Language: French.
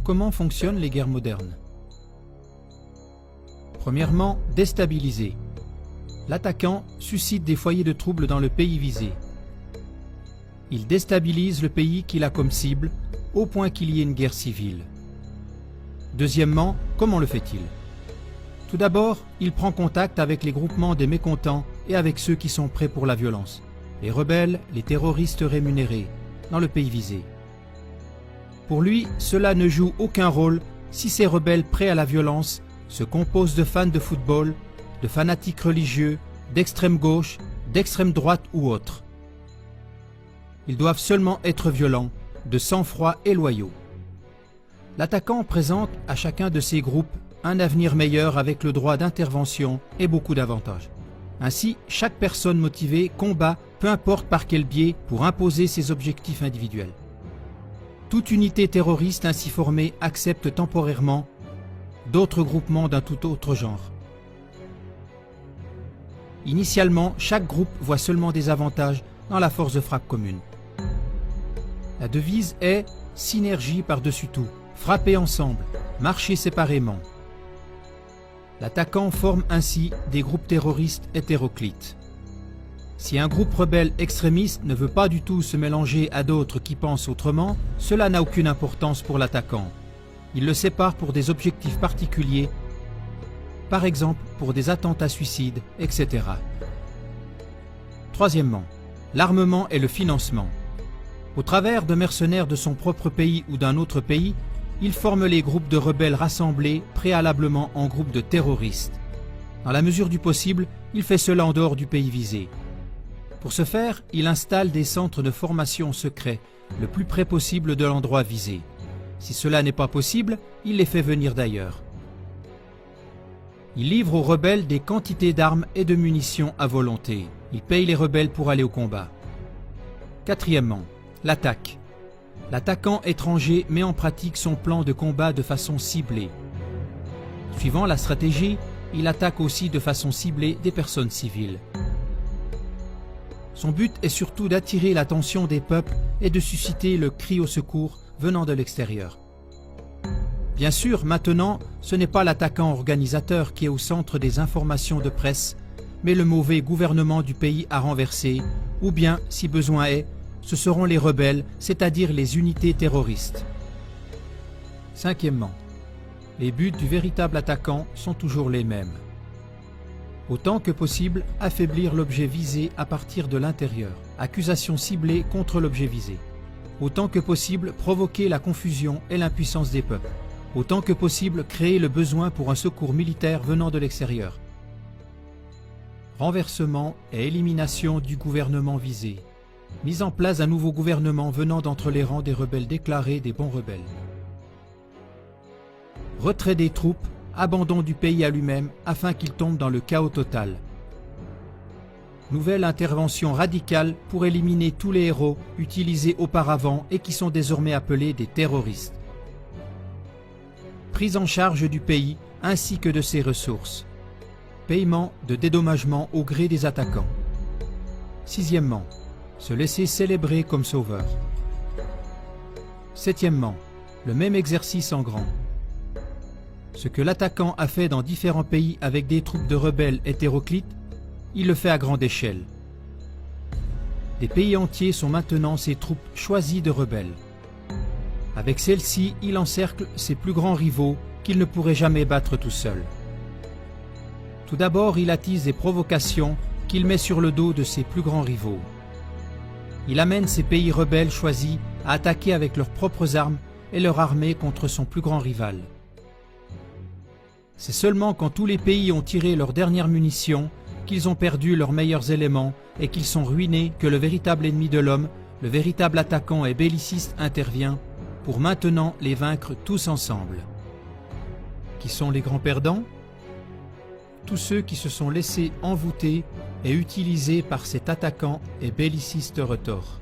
Comment fonctionnent les guerres modernes? Premièrement, déstabiliser. L'attaquant suscite des foyers de troubles dans le pays visé. Il déstabilise le pays qu'il a comme cible, au point qu'il y ait une guerre civile. Deuxièmement, comment le fait-il? Tout d'abord, il prend contact avec les groupements des mécontents et avec ceux qui sont prêts pour la violence, les rebelles, les terroristes rémunérés, dans le pays visé. Pour lui, cela ne joue aucun rôle si ces rebelles prêts à la violence se composent de fans de football, de fanatiques religieux, d'extrême gauche, d'extrême droite ou autres. Ils doivent seulement être violents, de sang-froid et loyaux. L'attaquant présente à chacun de ces groupes un avenir meilleur avec le droit d'intervention et beaucoup d'avantages. Ainsi, chaque personne motivée combat, peu importe par quel biais, pour imposer ses objectifs individuels. Toute unité terroriste ainsi formée accepte temporairement d'autres groupements d'un tout autre genre. Initialement, chaque groupe voit seulement des avantages dans la force de frappe commune. La devise est « synergie par-dessus tout », frapper ensemble, marcher séparément. L'attaquant forme ainsi des groupes terroristes hétéroclites. Si un groupe rebelle extrémiste ne veut pas du tout se mélanger à d'autres qui pensent autrement, cela n'a aucune importance pour l'attaquant. Il le sépare pour des objectifs particuliers, par exemple pour des attentats suicides, etc. Troisièmement, l'armement et le financement. Au travers de mercenaires de son propre pays ou d'un autre pays, il forme les groupes de rebelles rassemblés préalablement en groupes de terroristes. Dans la mesure du possible, il fait cela en dehors du pays visé. Pour ce faire, il installe des centres de formation secrets, le plus près possible de l'endroit visé. Si cela n'est pas possible, il les fait venir d'ailleurs. Il livre aux rebelles des quantités d'armes et de munitions à volonté. Il paye les rebelles pour aller au combat. Quatrièmement, l'attaque. L'attaquant étranger met en pratique son plan de combat de façon ciblée. Suivant la stratégie, il attaque aussi de façon ciblée des personnes civiles. Son but est surtout d'attirer l'attention des peuples et de susciter le cri au secours venant de l'extérieur. Bien sûr, maintenant, ce n'est pas l'attaquant organisateur qui est au centre des informations de presse, mais le mauvais gouvernement du pays à renverser, ou bien, si besoin est, ce seront les rebelles, c'est-à-dire les unités terroristes. Cinquièmement, les buts du véritable attaquant sont toujours les mêmes. Autant que possible, affaiblir l'objet visé à partir de l'intérieur. Accusation ciblée contre l'objet visé. Autant que possible, provoquer la confusion et l'impuissance des peuples. Autant que possible, créer le besoin pour un secours militaire venant de l'extérieur. Renversement et élimination du gouvernement visé. Mise en place d'un nouveau gouvernement venant d'entre les rangs des rebelles déclarés des bons rebelles. Retrait des troupes, abandon du pays à lui-même afin qu'il tombe dans le chaos total. Nouvelle intervention radicale pour éliminer tous les héros utilisés auparavant et qui sont désormais appelés des terroristes. Prise en charge du pays ainsi que de ses ressources. Paiement de dédommagement au gré des attaquants. Sixièmement, se laisser célébrer comme sauveur. Septièmement, le même exercice en grand. Ce que l'attaquant a fait dans différents pays avec des troupes de rebelles hétéroclites, il le fait à grande échelle. Des pays entiers sont maintenant ses troupes choisies de rebelles. Avec celles-ci, il encercle ses plus grands rivaux qu'il ne pourrait jamais battre tout seul. Tout d'abord, il attise des provocations qu'il met sur le dos de ses plus grands rivaux. Il amène ces pays rebelles choisis à attaquer avec leurs propres armes et leur armée contre son plus grand rival. C'est seulement quand tous les pays ont tiré leurs dernières munitions, qu'ils ont perdu leurs meilleurs éléments et qu'ils sont ruinés que le véritable ennemi de l'homme, le véritable attaquant et belliciste intervient pour maintenant les vaincre tous ensemble. Qui sont les grands perdants? Tous ceux qui se sont laissés envoûter et utilisés par cet attaquant et belliciste retors.